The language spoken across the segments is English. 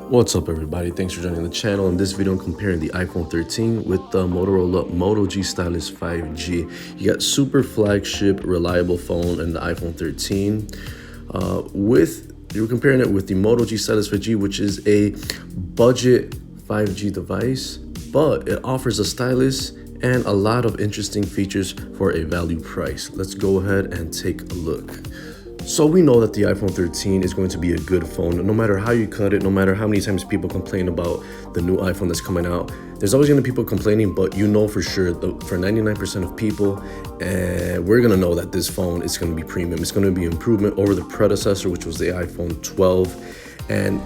What's up, everybody? Thanks for joining the channel. In this video, I'm comparing the iPhone 13 with the Motorola Moto G Stylus 5G. You got super flagship, reliable phone in the iPhone 13. You're comparing it with the Moto G Stylus 5G, which is a budget 5G device, but it offers a stylus and a lot of interesting features for a value price. Let's go ahead and take a look. So we know that the iPhone 13 is going to be a good phone, no matter how you cut it, no matter how many times people complain about the new iPhone that's coming out. There's always going to be people complaining, but you know for sure, for 99% of people, we're going to know that this phone is going to be premium. It's going to be improvement over the predecessor, which was the iPhone 12. And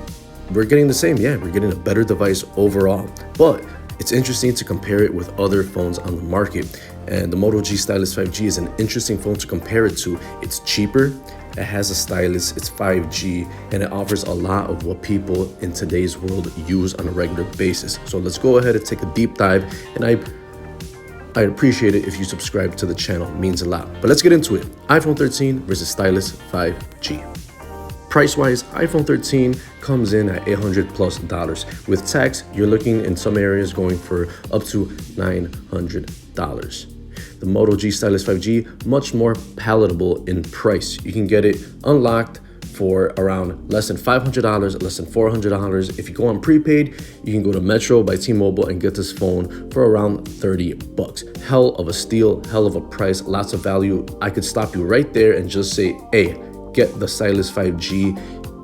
we're getting the same. Yeah, we're getting a better device overall. But it's interesting to compare it with other phones on the market. And the Moto G Stylus 5G is an interesting phone to compare it to. It's cheaper. It has a stylus, it's 5G, and it offers a lot of what people in today's world use on a regular basis. So let's go ahead and take a deep dive, and I'd appreciate it if you subscribe to the channel. It means a lot. But let's get into it. iPhone 13 versus Stylus 5G. Price-wise, iPhone 13 comes in at $800+. With tax, you're looking in some areas going for up to $900. The Moto G Stylus 5G, much more palatable in price. You can get it unlocked for around less than $500, less than $400. If you go on prepaid, you can go to Metro by T-Mobile and get this phone for around $30. Hell of a steal, hell of a price, lots of value. I could stop you right there and just say, hey, get the Stylus 5G.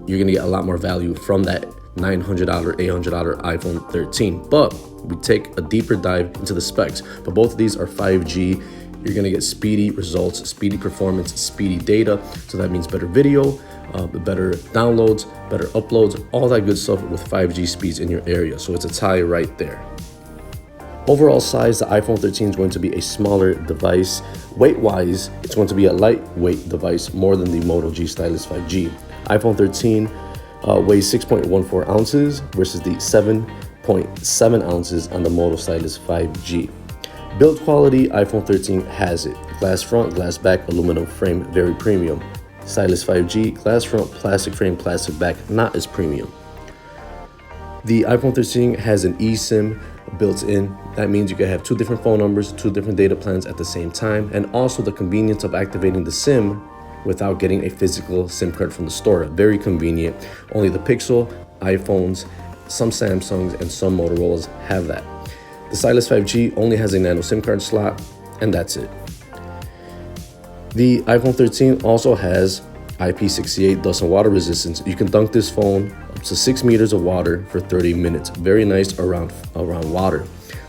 You're gonna get a lot more value from that $900, $800 iPhone 13. But we take a deeper dive into the specs. But both of these are 5G. You're gonna get speedy results, speedy performance, speedy data. So that means better video, better downloads, better uploads, all that good stuff with 5G speeds in your area. So it's a tie right there. Overall size, the iPhone 13 is going to be a smaller device. Weight-wise, it's going to be a lightweight device more than the Moto G Stylus 5G. iPhone 13 weighs 6.14 ounces versus the 7.7 ounces on the Moto Stylus 5G. Build quality, iPhone 13 has it. Glass front, glass back, aluminum frame, very premium. Stylus 5G, glass front, plastic frame, plastic back, not as premium. The iPhone 13 has an eSIM built in. That means you can have two different phone numbers, two different data plans at the same time, and also the convenience of activating the SIM without getting a physical SIM card from the store. Very convenient. Only the Pixel, iPhones, some Samsungs, and some Motorola's have that. The Stylus 5G only has a nano SIM card slot, and that's it. The iPhone 13 also has IP68 dust and water resistance. You can dunk this phone up to 6 meters of water for 30 minutes. Very nice around water.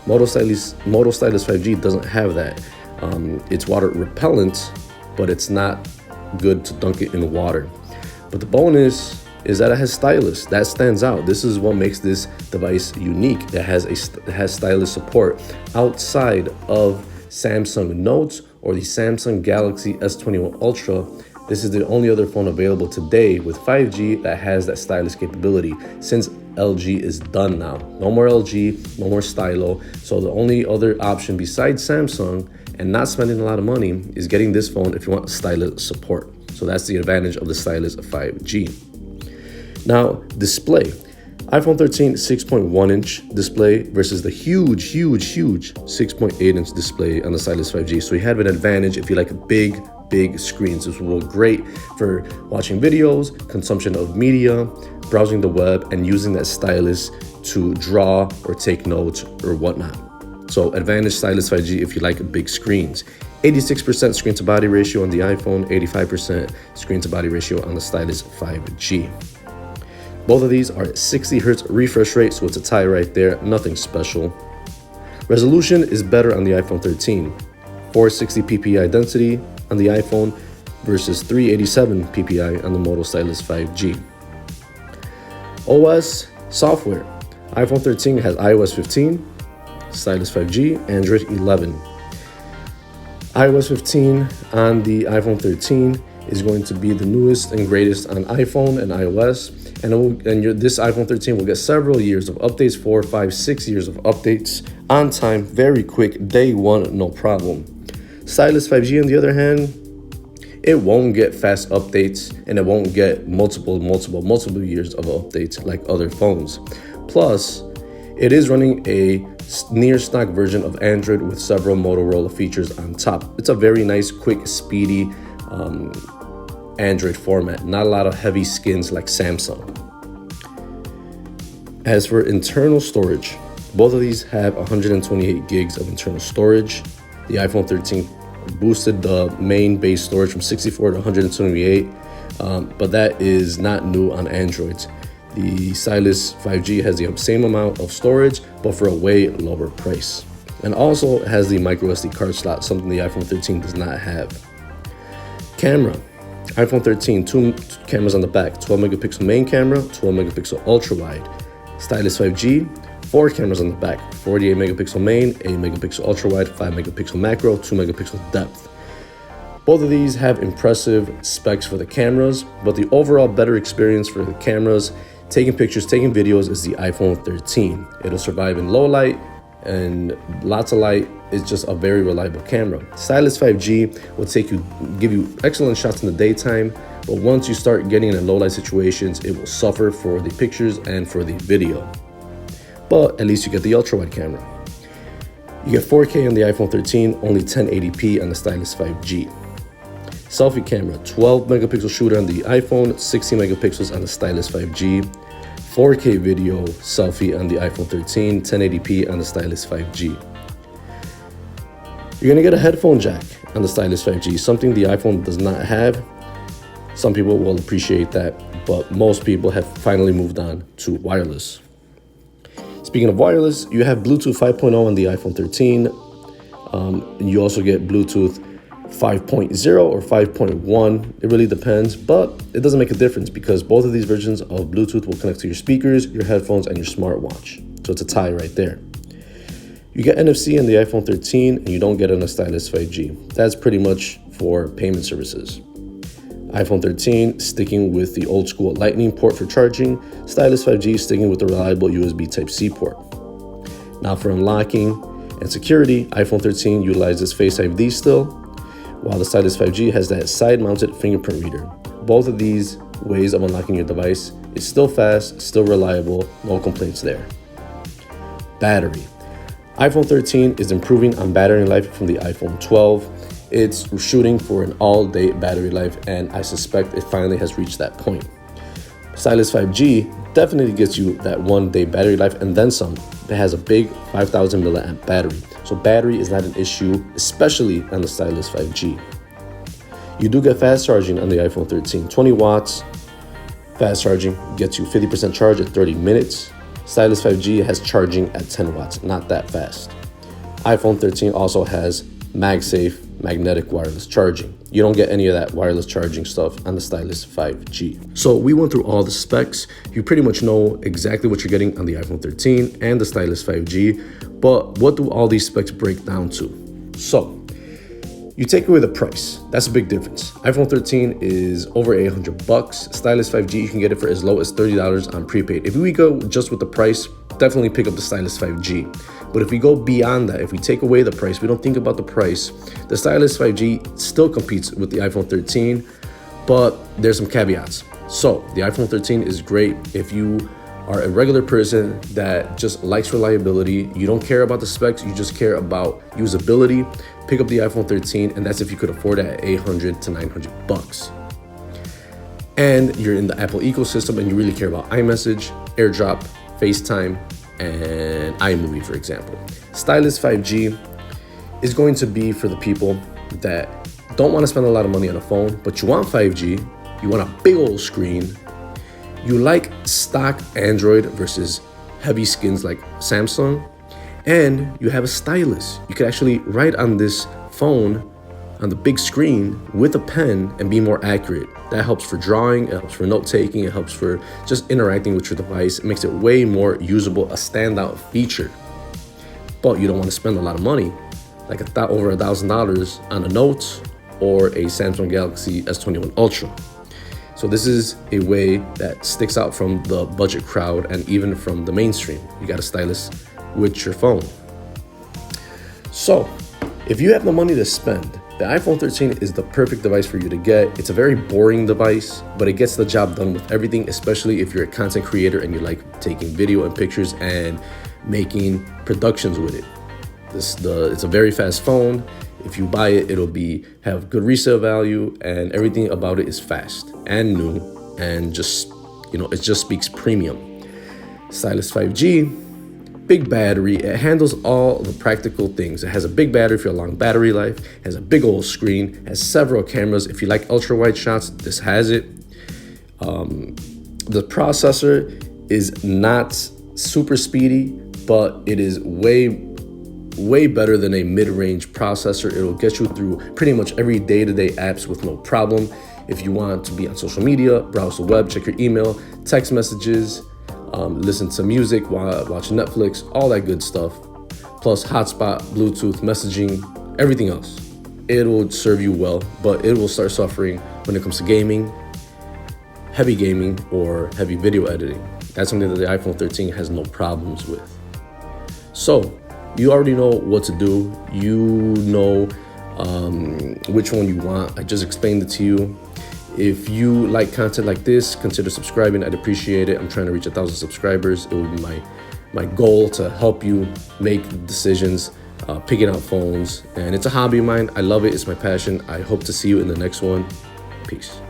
Moto Stylus 5G doesn't have that. It's water repellent, but it's not good to dunk it in water. But the bonus is that it has stylus. That stands out. This is what makes this device unique. It has stylus support outside of Samsung Notes or the Samsung Galaxy S21 Ultra. This is the only other phone available today with 5G that has that stylus capability, since LG is done now. No more LG, no more stylo. So the only other option besides Samsung and not spending a lot of money is getting this phone if you want stylus support. So that's the advantage of the Stylus 5G. Now, display. iPhone 13 6.1-inch display versus the huge 6.8-inch display on the Stylus 5G. So you have an advantage if you like big screens. This will be great for watching videos, consumption of media, browsing the web, and using that stylus to draw or take notes or whatnot. So advantage Stylus 5G if you like big screens. 86% screen to body ratio on the iPhone, 85% screen to body ratio on the Stylus 5G. Both of these are at 60 Hz refresh rate, so it's a tie right there, nothing special. Resolution is better on the iPhone 13. 460 ppi density on the iPhone versus 387 ppi on the Moto Stylus 5G. OS software. iPhone 13 has iOS 15, Stylus 5G, Android 11. iOS 15 on the iPhone 13 is going to be the newest and greatest on iPhone and iOS, and this iPhone 13 will get several years of updates, 4, 5, 6 years of updates on time, very quick, day one, no problem. Stylus 5G, on the other hand, it won't get fast updates and it won't get multiple years of updates like other phones. Plus, it is running a near stock version of Android with several Motorola features on top. It's a very nice, quick, speedy Android format. Not a lot of heavy skins like Samsung. As for internal storage, both of these have 128 gigs of internal storage. The iPhone 13 boosted the main base storage from 64 to 128, but that is not new on Androids. The Stylus 5G has the same amount of storage, but for a way lower price. And also it has the micro SD card slot, something the iPhone 13 does not have. Camera. iPhone 13, 2 cameras on the back, 12 megapixel main camera, 12 megapixel ultra wide. Stylus 5G, 4 cameras on the back, 48 megapixel main, 8 megapixel ultra wide, 5 megapixel macro, 2 megapixel depth. Both of these have impressive specs for the cameras, but the overall better experience for the cameras, taking pictures, taking videos, is the iPhone 13. It'll survive in low light and lots of light. It's just a very reliable camera. Stylus 5G will give you excellent shots in the daytime, but once you start getting in low light situations, it will suffer for the pictures and for the video. But at least you get the ultra wide camera. You get 4K on the iPhone 13, only 1080p on the Stylus 5G. Selfie camera, 12 megapixel shooter on the iPhone, 16 megapixels on the Stylus 5G. 4K video selfie on the iPhone 13, 1080p on the Stylus 5G. You're gonna get a headphone jack on the Stylus 5G, something the iPhone does not have. Some people will appreciate that, but most people have finally moved on to wireless. Speaking of wireless, you have Bluetooth 5.0 on the iPhone 13. And you also get Bluetooth 5.0 or 5.1. It really depends, but it doesn't make a difference because both of these versions of Bluetooth will connect to your speakers, your headphones, and your smartwatch. So it's a tie right there. You get NFC in the iPhone 13 and you don't get it on the Stylus 5G. That's pretty much for payment services. iPhone 13 sticking with the old school Lightning port for charging. Stylus 5G sticking with the reliable USB Type-C port. Now for unlocking and security, iPhone 13 utilizes Face ID still, while the Stylus 5G has that side-mounted fingerprint reader. Both of these ways of unlocking your device is still fast, still reliable, no complaints there. Battery. iPhone 13 is improving on battery life from the iPhone 12. It's shooting for an all-day battery life, and I suspect it finally has reached that point. Stylus 5G definitely gets you that one-day battery life and then some. It has a big 5,000 milliamp battery, so battery is not an issue, especially on the Stylus 5G. You do get fast charging on the iPhone 13, 20 watts. Fast charging gets you 50% charge at 30 minutes. Stylus 5G has charging at 10 watts, not that fast. iPhone 13 also has MagSafe magnetic wireless charging. You don't get any of that wireless charging stuff on the Stylus 5G. So we went through all the specs. You pretty much know exactly what you're getting on the iPhone 13 and the Stylus 5G, but what do all these specs break down to? So you take away the price. That's a big difference. iPhone 13 is over $800. Stylus 5G, you can get it for as low as $30 on prepaid. If we go just with the price, definitely pick up the Stylus 5G. But if we go beyond that, if we take away the price, we don't think about the price, the Stylus 5G still competes with the iPhone 13, but there's some caveats. So the iPhone 13 is great if you are a regular person that just likes reliability. You don't care about the specs, you just care about usability. Pick up the iPhone 13, and that's if you could afford it at $800 to $900. And you're in the Apple ecosystem and you really care about iMessage, AirDrop, FaceTime, and iMovie, for example. Stylus 5G is going to be for the people that don't want to spend a lot of money on a phone, but you want 5G, you want a big old screen, you like stock Android versus heavy skins like Samsung, and you have a stylus. You can actually write on this phone on the big screen with a pen and be more accurate. That helps for drawing, it helps for note taking, it helps for just interacting with your device. It makes it way more usable, a standout feature. But you don't want to spend a lot of money, like over $1,000 on a Note or a Samsung Galaxy S21 Ultra. So this is a way that sticks out from the budget crowd and even from the mainstream. You got a stylus with your phone. So if you have the money to spend The iPhone 13 is the perfect device for you to get. It's a very boring device, but it gets the job done with everything, especially if you're a content creator and you like taking video and pictures and making productions with it. It's a very fast phone. If you buy it, it'll have good resale value, and everything about it is fast and new, and just, it just speaks premium. Stylus 5G. Big battery. It handles all the practical things. It has a big battery for a long battery life, has a big old screen, has several cameras. If you like ultra wide shots, this has it. The processor is not super speedy, but it is way better than a mid-range processor. It'll get you through pretty much every day-to-day apps with no problem. If you want to be on social media, browse the web, check your email, text messages, listen to music, watch Netflix, all that good stuff, plus hotspot, Bluetooth, messaging, everything else. It will serve you well, but it will start suffering when it comes to gaming, heavy gaming, or heavy video editing. That's something that the iPhone 13 has no problems with. So you already know what to do. You know which one you want. I just explained it to you. If you like content like this, consider subscribing. I'd appreciate it. I'm trying to reach 1,000 subscribers. It will be my goal to help you make decisions, picking out phones. And it's a hobby of mine. I love it. It's my passion. I hope to see you in the next one. Peace.